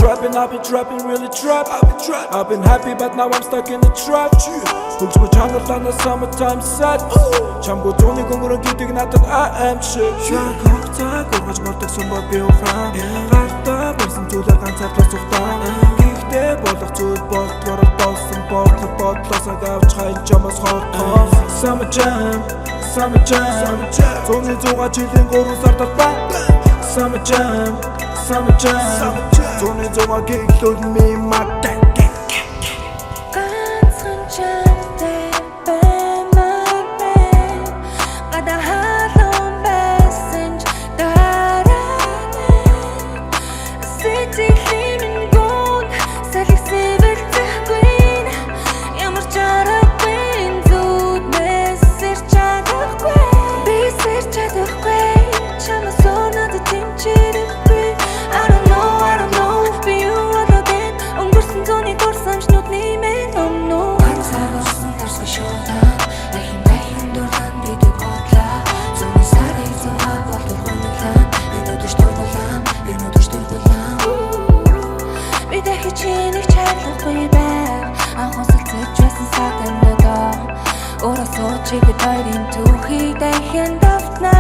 trapping, really trap. I've been happy, but now I'm stuck in the trap. Hooks with jungle on the summertime set. Chamgo Tony Gongoro getting at that I am shit. Shakota, go much more to somebody be around. Rata, person to the concept of down. Kick the ball to the ball, got a boss and ball, the ball, plus I got trying jumpers hot. Summer jam. Tony to watch it and go to start the back. Summer jam. Tony to watch it, told me my dad. Чиг тойрын түүхийг дахин давтна.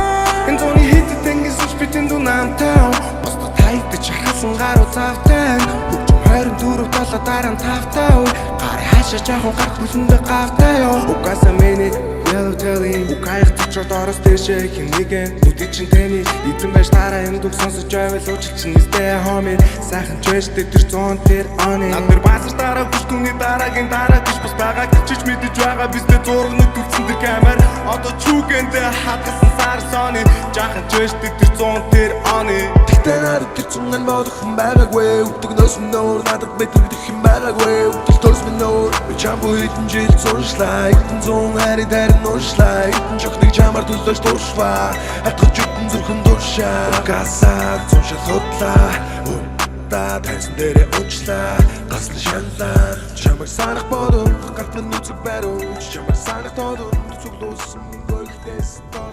Энэ зуны хитэд ингэсэн битэн дүү намтаа. Босто тайдаж хасан гаруу цавтай. Бүгд 24 долоо дараа тавтай. Гарын хаашаа жаахан гарах бүлэндээ гавтай ёо. Угаасаа миний yellow telling. Угаах төчөд орос дэшээ хин нэгэн. Нүдий чин тэний эзэн байж тараа энэ дүг сонсож байвал уучлал чин нэстэй homie. Сайхан чэжтэй тэр 100 тэр оны. Надэр баасар дараа бүш түүний дараагийн дараа тийш бас байгаа гिचж мэдэж байгаа біздээ зургнууд түлсэн тэр камер. Одоо чүүгэндээ хатгасан сар соны. Жаахан чэжтэй тэр 100 тэр оны. Тэгтээ надад тэр цунган бодох юм байгаагүй. Өдөгнөөс минь надад мэдэрдэх юм байгаагүй. Өдөлтөөс минь чамбу хитэн жил зуршлаа. Хитэн 100 хари тарин нуушлаа. Хитэн чохныг чамаар төлөөж дуушваа. Хатгаж үтэн зүрхэн дуршаа. Гасаа цуншаа судлаа. Тайсан дээрээ унчлаа. Гаслан шанлаа. Чамайг санах бодон гарт минь нүцэг баруун. Чамайг санах тодон цуглуулсан гойхтэйс тол.